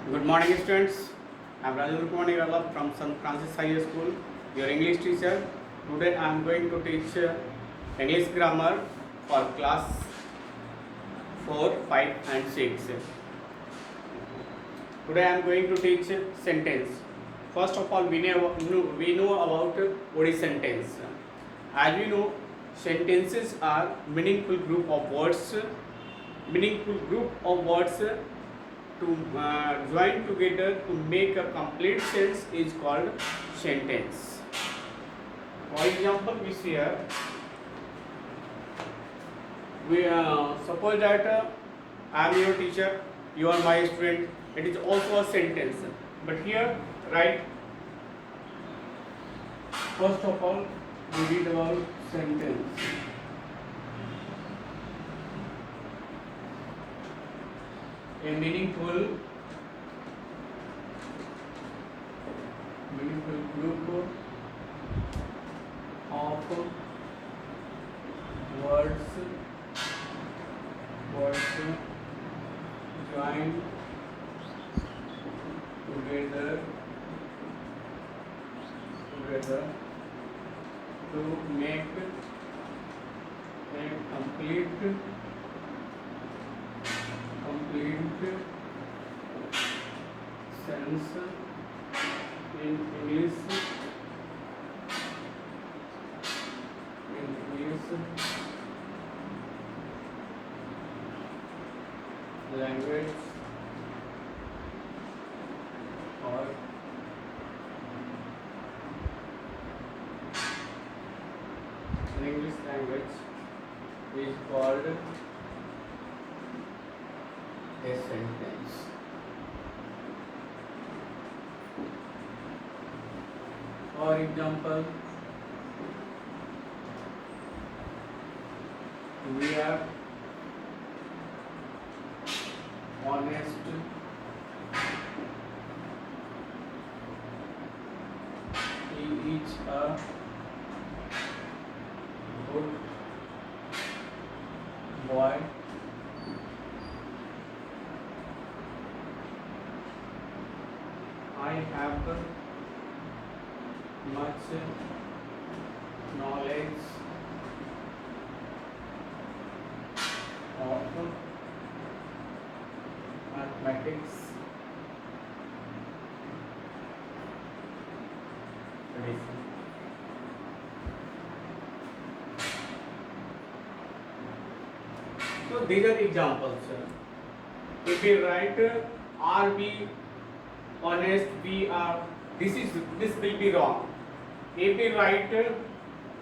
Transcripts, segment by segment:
Good morning, students. I am Rajendra Kumar Nirala from St. Francis High School, your English teacher. Today I am going to teach English grammar for class 4, 5 and 6. Today I am going to teach sentence. First of all, we know about what is sentence. As we know, sentences are meaningful group of words to join together to make a complete sense is called sentence. For example, we see here, we suppose that I am your teacher, you are my student. It is also a sentence. But here, right? First of all, we read about sentence. A meaningful group of words joined together to make a complete sense in English language or in English language is called a sentence. For example, we are honest, he is a good boy, I have much knowledge of mathematics. So these are examples. If we write are we honest, we are, this will be wrong. If we write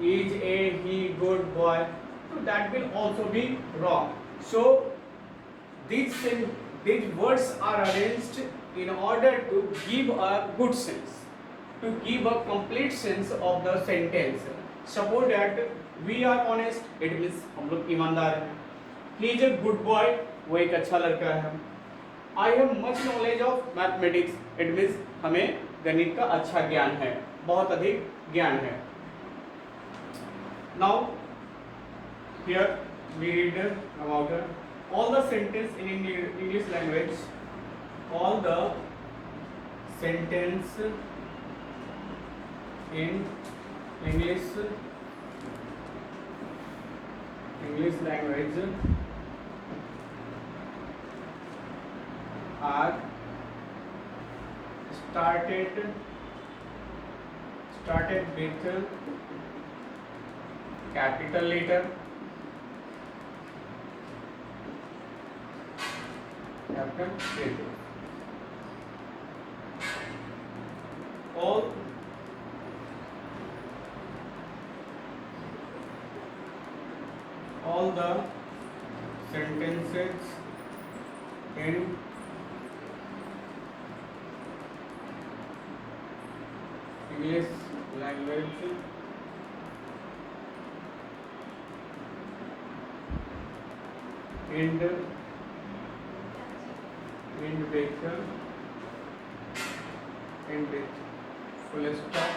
is a he good boy, so that will also be wrong. So these words are arranged in order to give a good sense, to give a complete sense of the sentence. Suppose that we are honest, it means हम लोग ईमानदार हैं. He is a good boy, वो एक अच्छा लड़का है. I have much knowledge of mathematics, it means हमें गणित का अच्छा ज्ञान है, बहुत अधिक ज्ञान है. Now here we read about all the sentence in English language, all the sentence in English language are started with capital letter, all the sentences in English language end with full stop,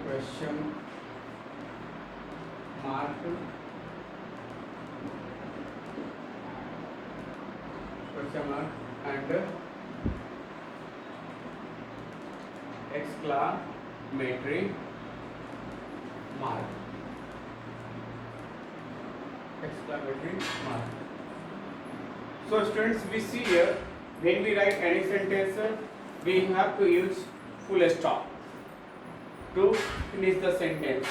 question mark, question mark, and exclamatory mark. Exclamatory mark. So students, we see here when we write any sentence, we have to use full stop to finish the sentence.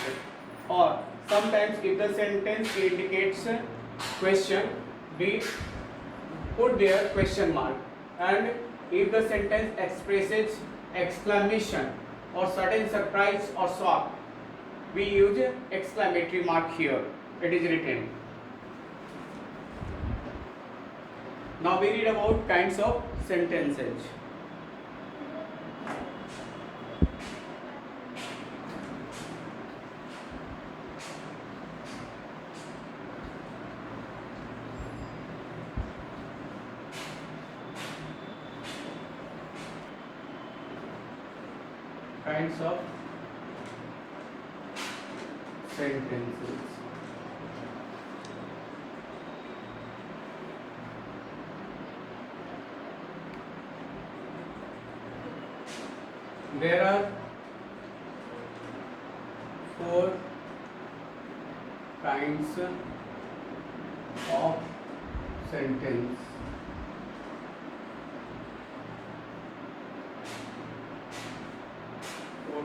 Or sometimes if the sentence indicates question, we put there question mark. And if the sentence expresses exclamation or sudden surprise or shock, we use exclamatory mark here. It is written. Now we read about kinds of sentences. Kinds of sentences. There are 4 kinds of sentence.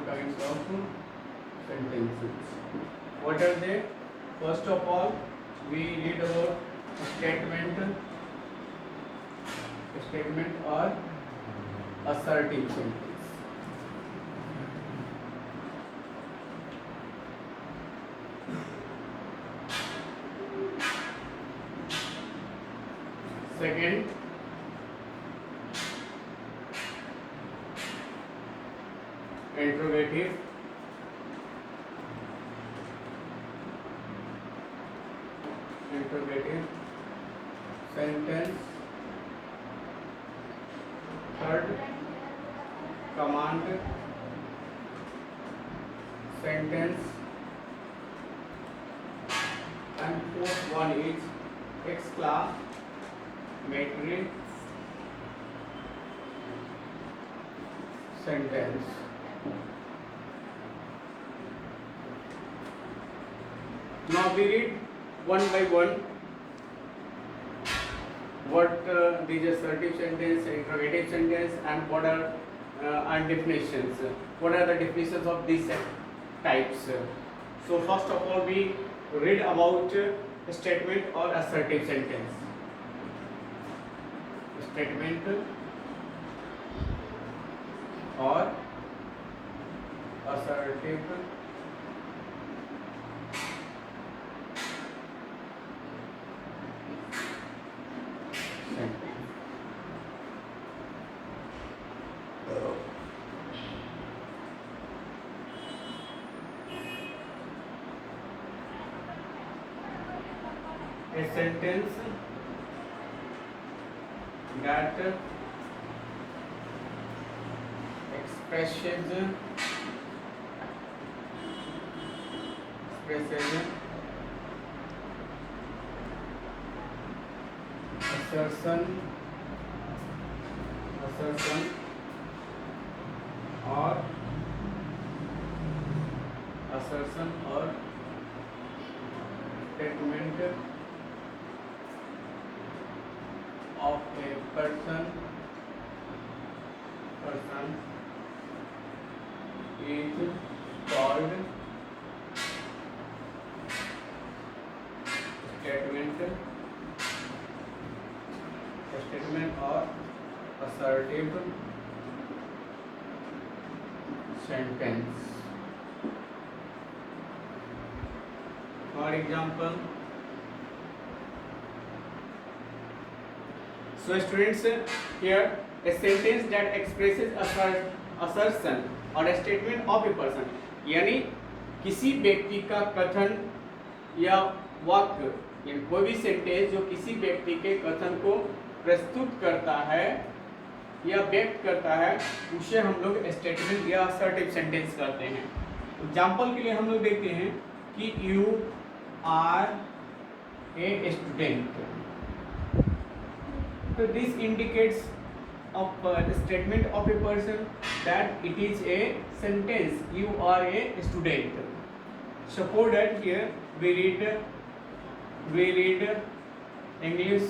Kinds of sentences. What are they? First of all, we read about statement or assertive sentence. Second, interrogative sentence. Third, command sentence. And fourth one is exclamatory sentence. Now we read one by one what these assertive sentence, interrogative sentence, and what are and definitions. What are the definitions of these types? So first of all, we read about statement or assertive sentence. Statement or assertive sentence. A sentence that expresses assertion or statement of a person is called statement or assertive sentence. For example, so students, here a sentence that expresses assertion or a statement of a person, यानी किसी व्यक्ति का कथन या वाक्य, यानी कोई भी सेंटेंस जो किसी व्यक्ति के कथन को प्रस्तुत करता है या व्यक्त करता है, उसे हम लोग स्टेटमेंट या असर्टिव सेंटेंस कहते हैं। एग्जाम्पल के लिए हम लोग देखते हैं कि you are a student. So this indicates the statement of a person that it is a sentence. You are a student. Suppose that here we read English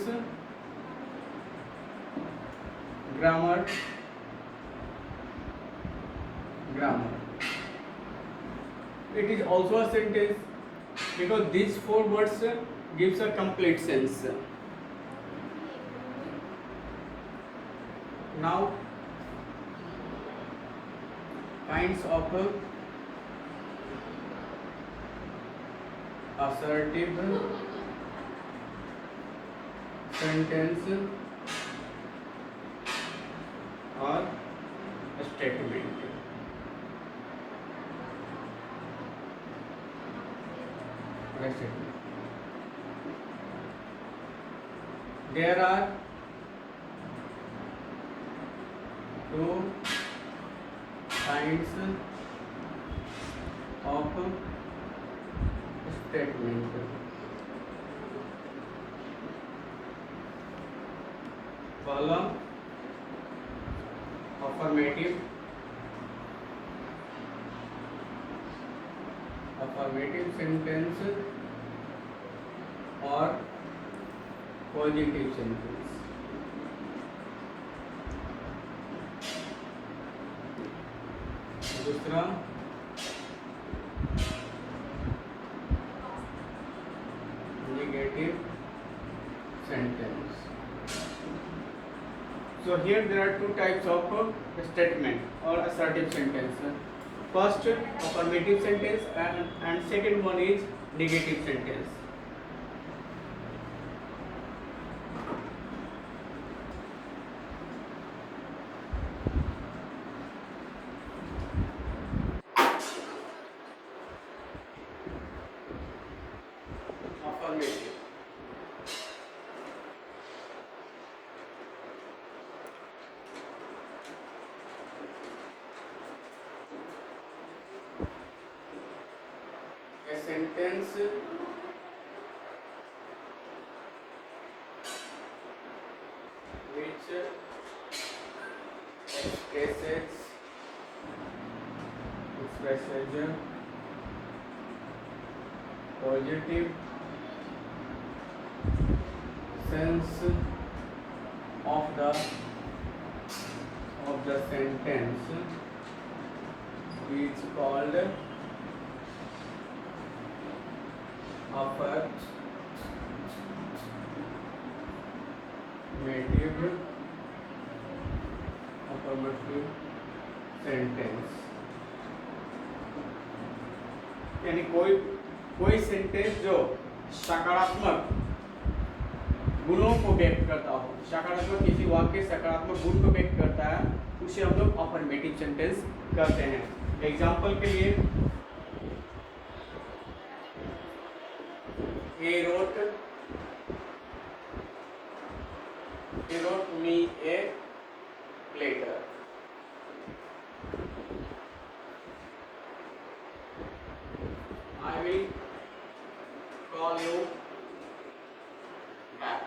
grammar. It is also a sentence because these four words gives a complete sense. Now, kinds of assertive sentence or statement. There are two kinds of statement. पहला affirmative sentence और positive sentence. दूसरा negative sentence. So here there are two types of statement or assertive sentence. First, affirmative sentence and second one is negative sentence. Affirmative. A sentence which expresses positive sense of the sentence is called affirmative sentence. यानी कोई sentence जो सकारात्मक गुणों को व्यक्त करता हो, सकारात्मक किसी वाक्य सकारात्मक गुण को व्यक्त करता है, उसे हम लोग अफर्मेटिव सेंटेंस कहते हैं। एग्जाम्पल के लिए he wrote me a letter. I will call you back.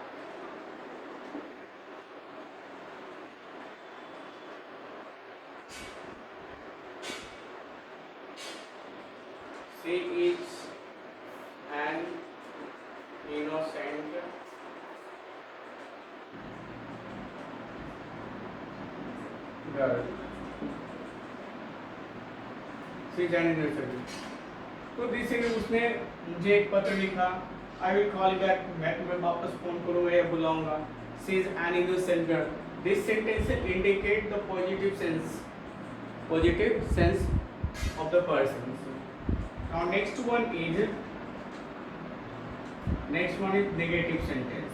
She is an innocent girl. She is an innocent. तो रिसेंटली उसने मुझे एक पत्र लिखा, आई विल कॉल बैक, मैं तुम्हें वापस फोन करूँगा या बुलाऊंगा। She is an innocent girl. This sentence indicate the positive sense of the person. Now next one is negative sentence.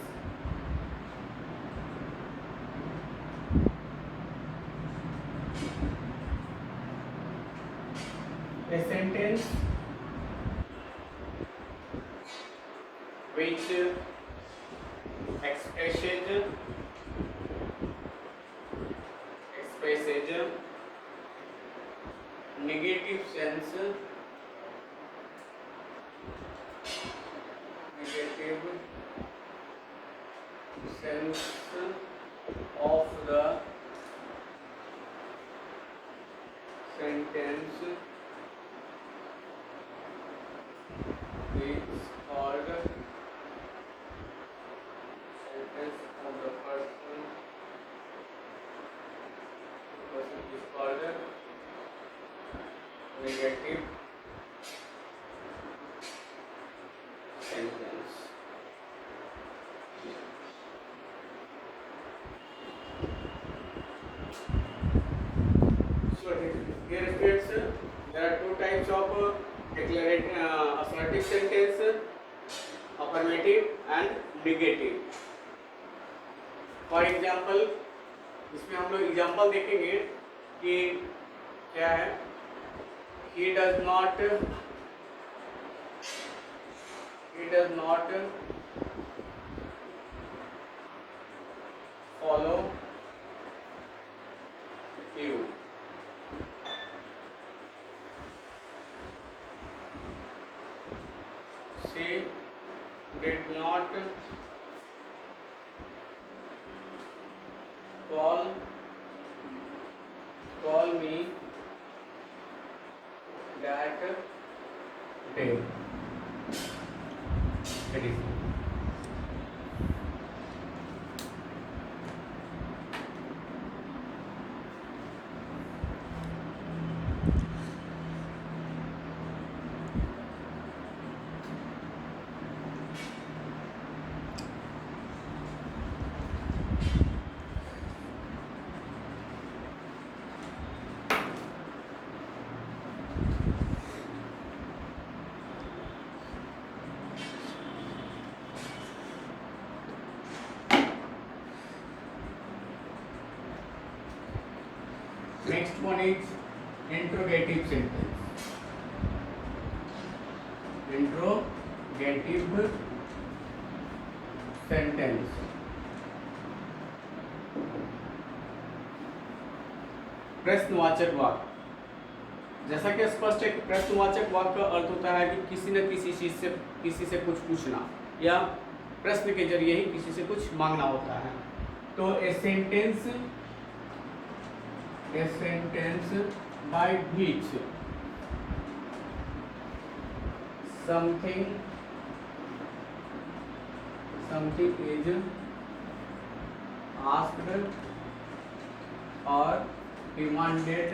A sentence which expresses negative sense Existence of the sentence is called sentence of the person is called negative sentence. So here states there are two types of assertive sentence, affirmative and negative. For example इसमें हम लोग example देखेंगे कि क्या है, he does not follow you. She did not call me that day. That is. Next one is interrogative sentence. Interrogative sentence. प्रश्नवाचक वाक्य. जैसा कि स्पष्ट है कि प्रश्नवाचक वाक्य का अर्थ होता है कि किसी न किसी चीज से किसी से कुछ पूछना या प्रश्न के जरिए ही किसी से कुछ मांगना होता है. तो a sentence by which something is asked or demanded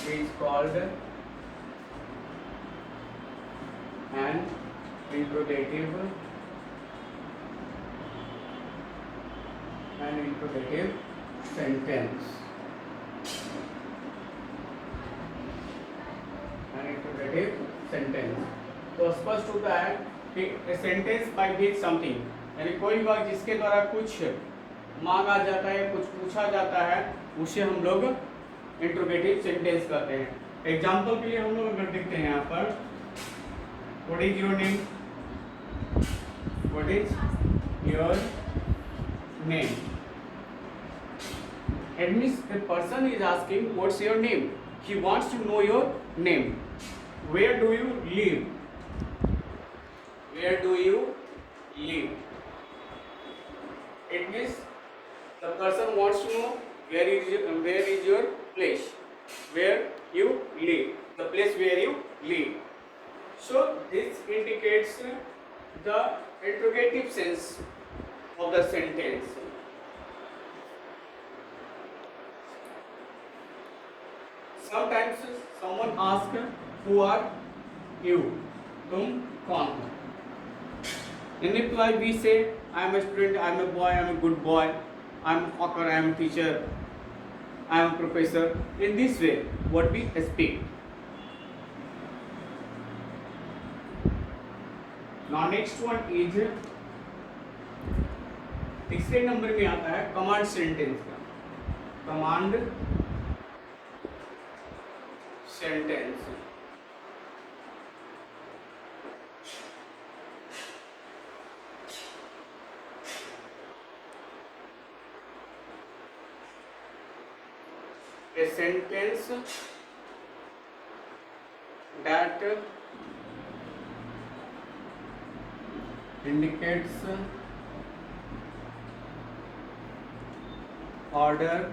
is called an interrogative sentence. An interrogative sentence. तो स्पष्ट होता है कि a sentence by which something, यानी कोई वाक्य जिसके द्वारा कुछ मांगा जाता है, कुछ पूछा जाता है, उसे हम लोग इंट्रोगेटिव सेंटेंस कहते हैं. एग्जाम्पल के लिए हम लोग अगर देखते हैं यहाँ पर, what is your name, what is your name. It means a person is asking what's your name. He wants to know your name. Where do you live? Where do you live? It means the person wants to know where is your place, where you live, the place where you live. So this indicates the interrogative sense of the sentence. Sometimes someone asks, who are you? तुम कौन हो? In reply we say, I am a student, I am a boy, I am a good boy, I am a hawker, I am a teacher, I am a professor. In this way, what we speak. Now next one is, तीसरे number में आता है command sentence का. Command sentence. A sentence that indicates order,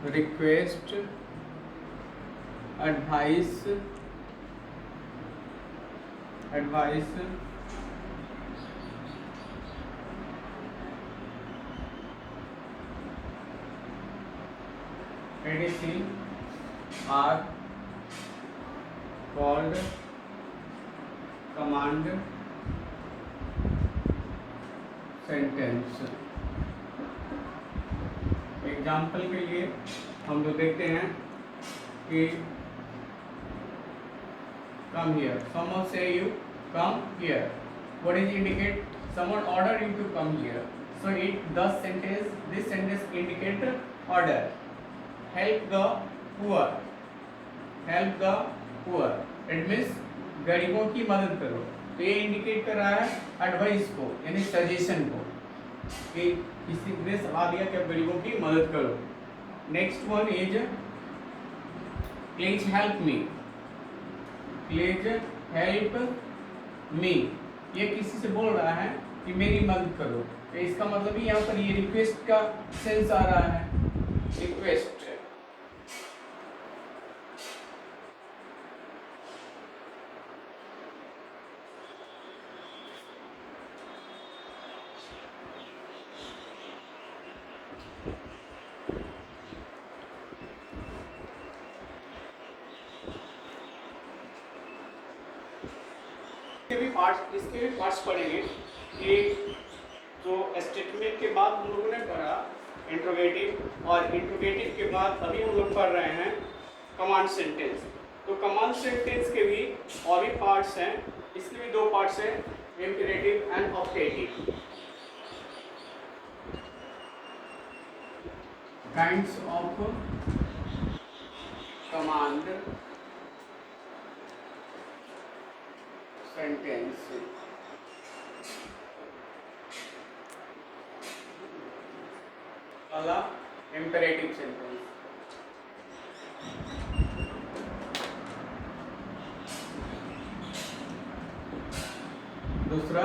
request, advice, etc. are called command sentence. Example के लिए हम लोग देखते हैं कि come here, someone say you come here. What is indicate? Someone order you to come here. So this sentence indicate order. Help the poor. It means गरीबों की मदद करो. तो ये इंडिकेट कर रहा है एडवाइस को, यानी सजेशन को, कि किसी ने सलाह दिया कि आप गरीबों की मदद करो. Next one is please help me. ये किसी से बोल रहा है कि मेरी मदद करो. तो इसका मतलब ही यहाँ पर ये रिक्वेस्ट का सेंस आ रहा है. रिक्वेस्ट. इसके भी पार्ट्स पढ़ेंगे कि जो स्टेटमेंट के बाद हम लोगों ने पढ़ा इंट्रोगेटिव, और इंट्रोगेटिव के बाद अभी हम लोग पढ़ रहे हैं कमांड सेंटेंस. तो कमांड सेंटेंस के भी और भी पार्ट्स हैं. इसके भी दो पार्ट्स हैं, imperative and optative. Kinds of command sentence. पहला इम्पेरेटिव सेंटेंस. दूसरा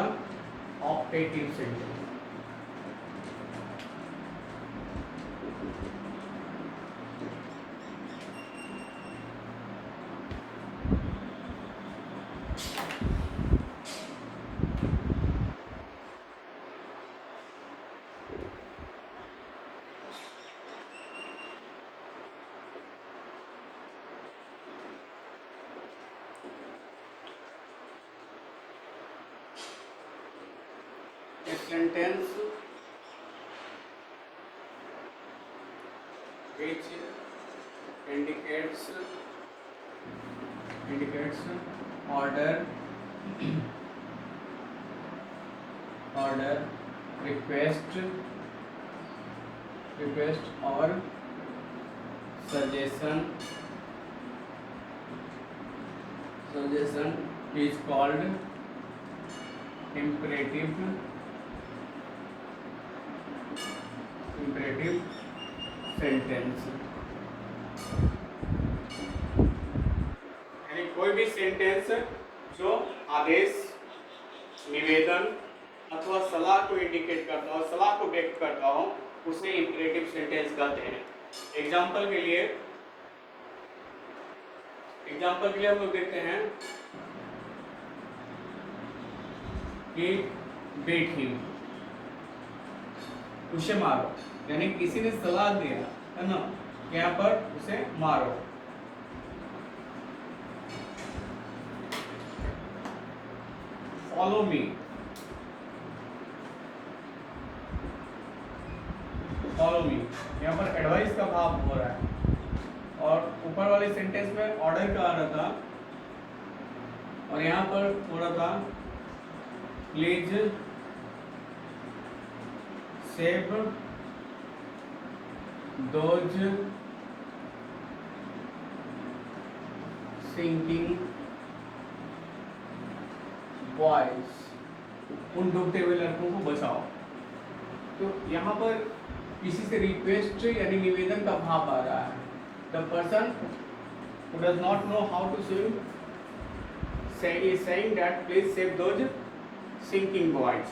optative sentence. Sentence which indicates order, request or suggestion is called imperative sentence. यानी कोई भी सेंटेंस जो आदेश, निवेदन अथवा सलाह को इंडिकेट करता हो, सलाह को व्यक्त करता हो, उसे इंपेरेटिव सेंटेंस कहते हैं. एग्जाम्पल के लिए हम लोग देखते हैं कि बेट हिम, उसे मारो. यानी किसी ने सलाह दिया है ना, यहाँ पर उसे मारो. फॉलो मी, यहाँ पर एडवाइस का भाव हो रहा है. और ऊपर वाले सेंटेंस में ऑर्डर का आ रहा था, और यहाँ पर हो रहा था please save those sinking boys, उन डूबते हुए लड़कों को बचाओ. तो यहाँ पर किसी से रिक्वेस्ट यानी निवेदन का भाव आ रहा है. The person who does not know how to is saying that please save those sinking boys.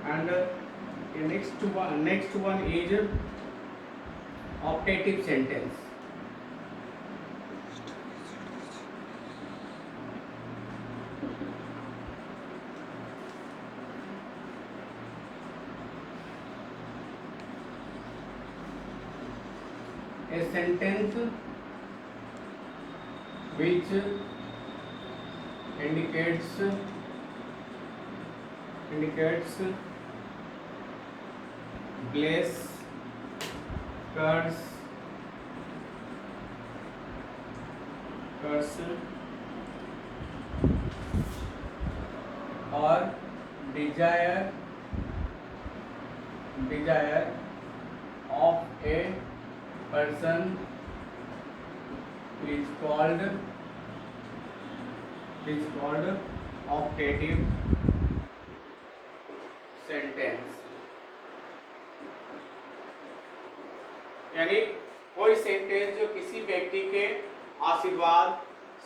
And the next one is optative sentence. A sentence which indicates bless, curse, or desire of a person is called optative sentence. यानी कोई sentence जो किसी व्यक्ति के आशीर्वाद,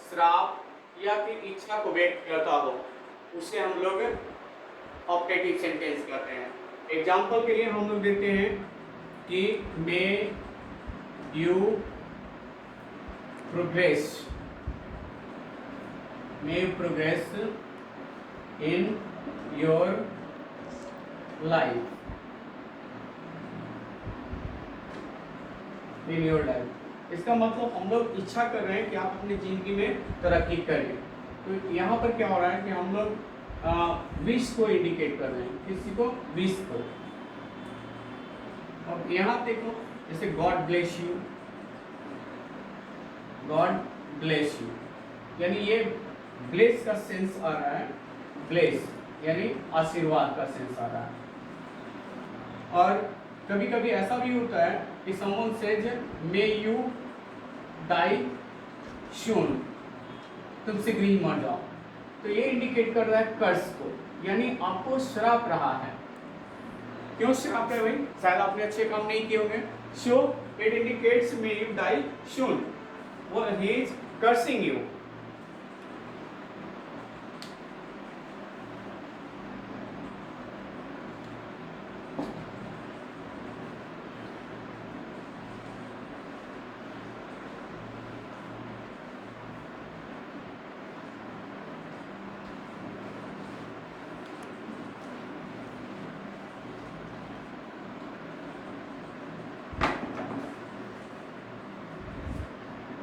श्राप या फिर इच्छा को व्यक्त करता हो, उसे हम लोग ऑप्टेटिव सेंटेंस कहते हैं। एग्जाम्पल के लिए हम लोग देते हैं कि may you progress in your life, इसका मतलब हम लोग इच्छा कर रहे हैं कि आप अपनी जिंदगी में तरक्की करें। तो यहाँ पर क्या हो रहा है कि हम लोग विश को इंडिकेट कर रहे हैं, किसी को विश को। अब यहाँ देखो जैसे गॉड ब्लेस यू, यानी ये ब्लेस का सेंस आ रहा है, ब्लेस यानी आशीर्वाद का सेंस आ रहा है। और कभी कभी ऐसा भी होता है कि someone says may you die soon, तुम शीघ्र ही मर जाओ, तो ये इंडिकेट कर रहा है कर्स को, यानी आपको श्राप रहा है। क्यों श्राप है भाई? शायद आपने अच्छे काम नहीं किए होंगे। So it indicates may you die soon, वो he is cursing you.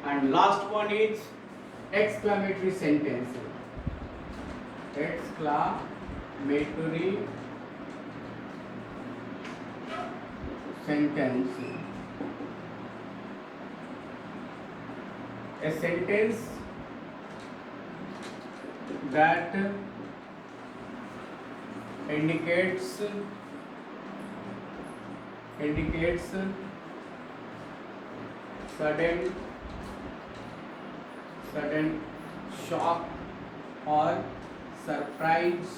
And last one is exclamatory sentence. Exclamatory sentence. A sentence that indicates sudden shock or surprise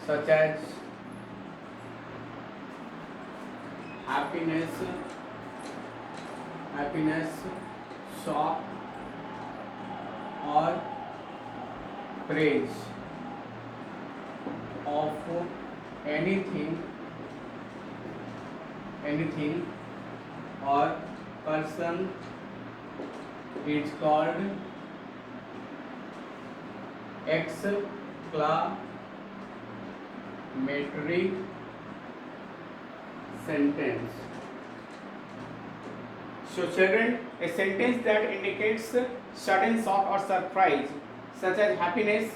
such as happiness, shock or praise of anything or person is called exclamatory sentence. So children, a sentence that indicates sudden shock or surprise such as happiness,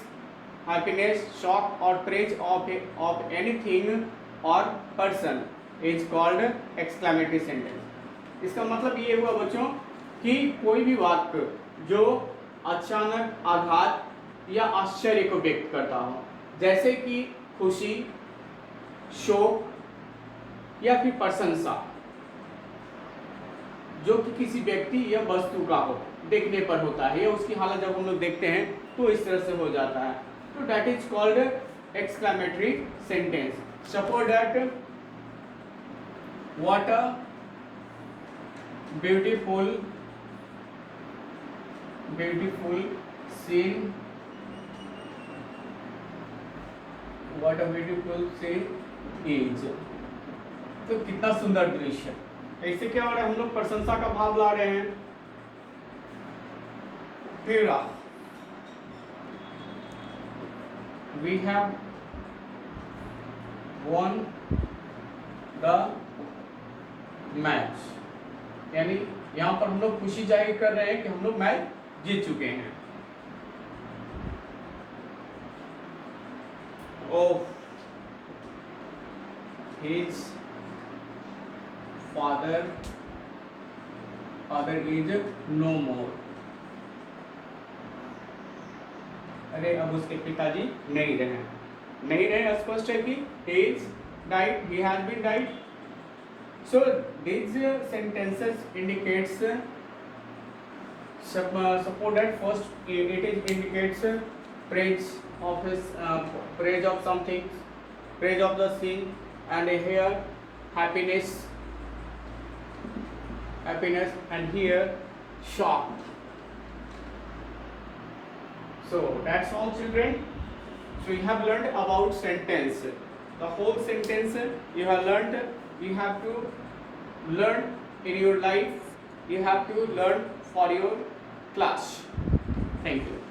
shock or praise of anything or person is called exclamatory sentence. इसका मतलब ये हुआ बच्चों कि कोई भी वाक्य जो अचानक आघात या आश्चर्य को व्यक्त करता हो, जैसे कि खुशी, शोक या फिर प्रशंसा, जो कि किसी व्यक्ति या वस्तु का हो, देखने पर होता है, या उसकी हालत जब हम लोग देखते हैं तो इस तरह से हो जाता है, तो that is called exclamatory sentence. Suppose that what a beautiful scene, what a beautiful scene is। तो कितना सुंदर दृश्य। ऐसे क्या हो रहा है, हम लोग प्रशंसा का भाव ला रहे हैं। फिर we have won the match, यानी यहाँ पर हम लोग खुशी जाहिर कर रहे हैं कि हम लोग मैच जीत चुके हैं। Oh, his father is no more। अरे अब उसके पिताजी नहीं रहे, स्पष्ट है कि he is died, he has been died। So these sentences indicates support that first it is indicates praise of his praise of something, praise of the scene, and here happiness, and here shock। So that's all, children। So you have learned about sentence, the whole sentence you have learned। You have to learn in your life, you have to learn for your class। Thank you।